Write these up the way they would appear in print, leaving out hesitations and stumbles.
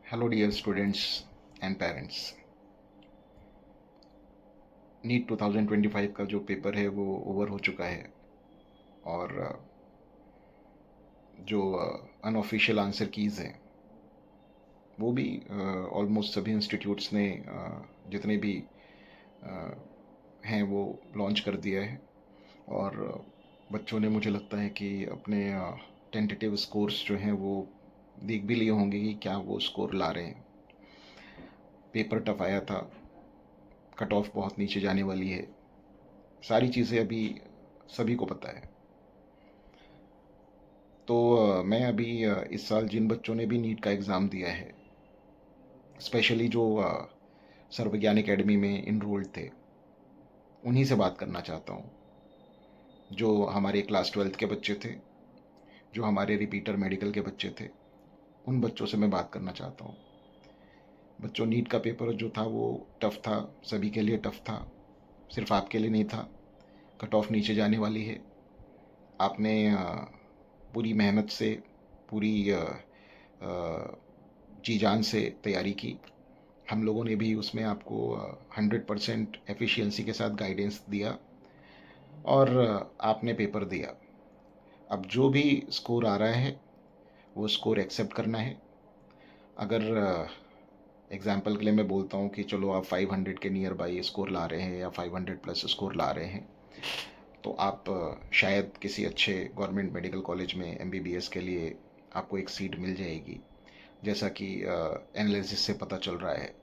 Hello, dear students and parents. NEET 2025 का जो paper है वो ओवर हो चुका है और जो अनऑफिशियल आंसर कीज़ हैं वो भी ऑलमोस्ट सभी इंस्टीट्यूट्स ने जितने भी हैं वो लॉन्च कर दिया है और बच्चों ने मुझे लगता है कि अपने टेंटेटिव स्कोर्स जो हैं वो देख भी लिए होंगे कि क्या वो स्कोर ला रहे हैं। पेपर टफ आया था, कट ऑफ बहुत नीचे जाने वाली है, सारी चीज़ें अभी सभी को पता है। तो मैं अभी इस साल जिन बच्चों ने भी नीट का एग्ज़ाम दिया है, स्पेशली जो सर्वज्ञान एकेडमी में इनरोल्ड थे, उन्हीं से बात करना चाहता हूँ। जो हमारे क्लास 12th के बच्चे थे, जो हमारे रिपीटर मेडिकल के बच्चे थे, उन बच्चों से मैं बात करना चाहता हूँ। बच्चों, नीट का पेपर जो था वो टफ़ था, सभी के लिए टफ़ था, सिर्फ आपके लिए नहीं था। कट ऑफ नीचे जाने वाली है। आपने पूरी मेहनत से, पूरी जी जान से तैयारी की। हम लोगों ने भी उसमें आपको 100% एफिशिएंसी के साथ गाइडेंस दिया और आपने पेपर दिया। अब जो भी स्कोर आ रहा है वो स्कोर एक्सेप्ट करना है। अगर एग्जांपल के लिए मैं बोलता हूँ कि चलो आप 500 के नियर बाई स्कोर ला रहे हैं या 500 प्लस स्कोर ला रहे हैं, तो आप शायद किसी अच्छे गवर्नमेंट मेडिकल कॉलेज में एमबीबीएस के लिए आपको एक सीट मिल जाएगी, जैसा कि एनालिसिस से पता चल रहा है।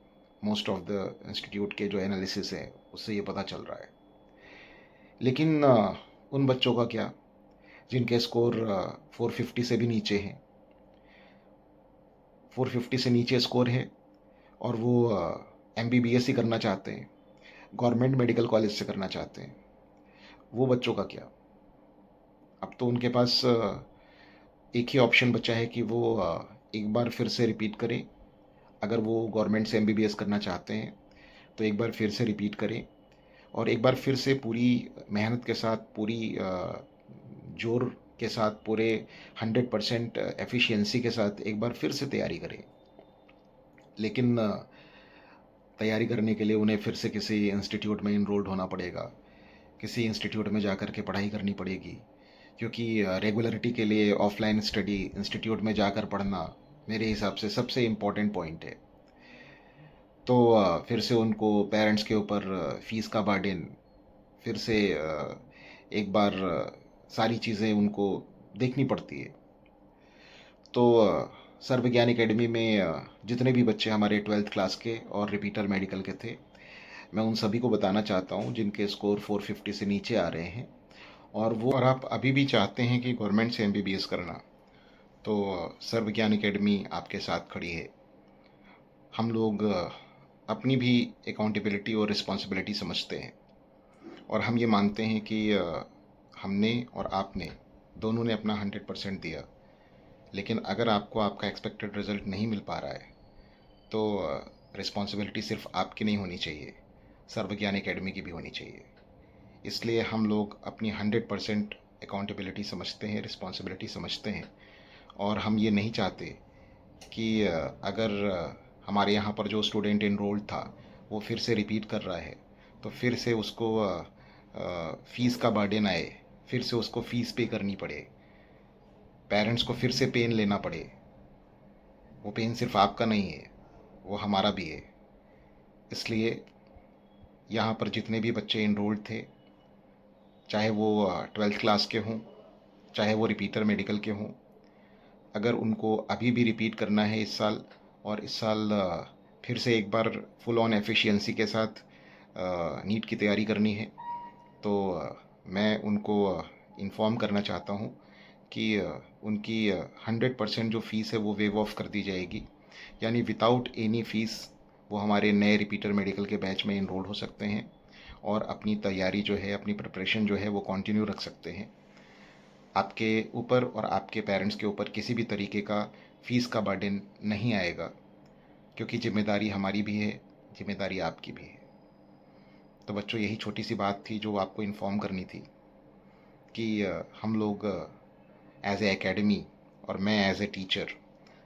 मोस्ट ऑफ द इंस्टीट्यूट के जो एनालिसिस है उससे ये पता चल रहा है। लेकिन उन बच्चों का क्या जिनके स्कोर 450 से भी नीचे हैं, 450 से नीचे स्कोर है और वो एमबीबीएस ही करना चाहते हैं, गवर्नमेंट मेडिकल कॉलेज से करना चाहते हैं, वो बच्चों का क्या? अब तो उनके पास एक ही ऑप्शन बचा है कि वो एक बार फिर से रिपीट करें। अगर वो गवर्नमेंट से एमबीबीएस करना चाहते हैं तो एक बार फिर से रिपीट करें और एक बार फिर से पूरी मेहनत के साथ, पूरी जोर के साथ, पूरे 100% एफिशिएंसी के साथ एक बार फिर से तैयारी करें। लेकिन तैयारी करने के लिए उन्हें फिर से किसी इंस्टीट्यूट में इनरोल्ड होना पड़ेगा, किसी इंस्टीट्यूट में जा कर के पढ़ाई करनी पड़ेगी, क्योंकि रेगुलरिटी के लिए ऑफलाइन स्टडी इंस्टीट्यूट में जाकर पढ़ना मेरे हिसाब से सबसे इम्पोर्टेंट पॉइंट है। तो फिर से उनको पेरेंट्स के ऊपर फ़ीस का बर्डन, फिर से एक बार सारी चीज़ें उनको देखनी पड़ती है। तो सर्वज्ञान एकेडमी में जितने भी बच्चे हमारे 12th क्लास के और रिपीटर मेडिकल के थे, मैं उन सभी को बताना चाहता हूँ जिनके स्कोर 450 से नीचे आ रहे हैं और आप अभी भी चाहते हैं कि गवर्नमेंट से एमबीबीएस करना, तो सर्वज्ञान एकेडमी आपके साथ खड़ी है। हम लोग अपनी भी अकाउंटेबिलिटी और रिस्पॉन्सिबिलिटी समझते हैं और हम ये मानते हैं कि हमने और आपने दोनों ने अपना 100% दिया। लेकिन अगर आपको आपका एक्सपेक्टेड रिजल्ट नहीं मिल पा रहा है तो रिस्पॉन्सिबिलिटी सिर्फ आपकी नहीं होनी चाहिए, सर्वज्ञान एकेडमी की भी होनी चाहिए। इसलिए हम लोग अपनी 100% अकाउंटेबिलिटी समझते हैं, रिस्पॉन्सिबिलिटी समझते हैं और हम ये नहीं चाहते कि अगर हमारे यहाँ पर जो स्टूडेंट इनरोल्ड था वो फिर से रिपीट कर रहा है तो फिर से उसको फ़ीस का बर्डन आए, फिर से उसको फ़ीस पे करनी पड़े, पेरेंट्स को फिर से पेन लेना पड़े। वो पेन सिर्फ आपका नहीं है, वो हमारा भी है। इसलिए यहाँ पर जितने भी बच्चे इनरोल्ड थे, चाहे वो 12th क्लास के हों, चाहे वो रिपीटर मेडिकल के हों, अगर उनको अभी भी रिपीट करना है इस साल और इस साल फिर से एक बार फुल ऑन एफिशिएंसी के साथ नीट की तैयारी करनी है, तो मैं उनको इन्फॉर्म करना चाहता हूँ कि उनकी 100% जो फ़ीस है वो वेव ऑफ कर दी जाएगी। यानी विदाउट एनी फ़ीस वो हमारे नए रिपीटर मेडिकल के बैच में इनरोल हो सकते हैं और अपनी तैयारी जो है, अपनी प्रिपरेशन जो है वो कंटिन्यू रख सकते हैं। आपके ऊपर और आपके पेरेंट्स के ऊपर किसी भी तरीके का फ़ीस का बर्डन नहीं आएगा, क्योंकि ज़िम्मेदारी हमारी भी है, ज़िम्मेदारी आपकी भी है। तो बच्चों, यही छोटी सी बात थी जो आपको इन्फॉर्म करनी थी कि हम लोग एज ए एकेडमी और मैं एज ए टीचर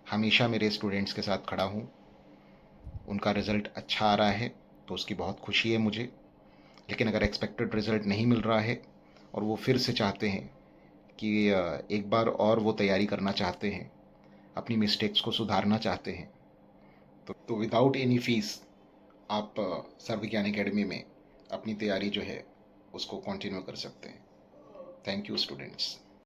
हमेशा मेरे स्टूडेंट्स के साथ खड़ा हूँ। उनका रिज़ल्ट अच्छा आ रहा है तो उसकी बहुत खुशी है मुझे, लेकिन अगर एक्सपेक्टेड रिज़ल्ट नहीं मिल रहा है और वो फिर से चाहते हैं कि एक बार और वो तैयारी करना चाहते हैं, अपनी मिस्टेक्स को सुधारना चाहते हैं, तो विदाउट एनी फीस आप सर्वज्ञान एकेडमी में अपनी तैयारी जो है उसको कंटिन्यू कर सकते हैं। Thank you students.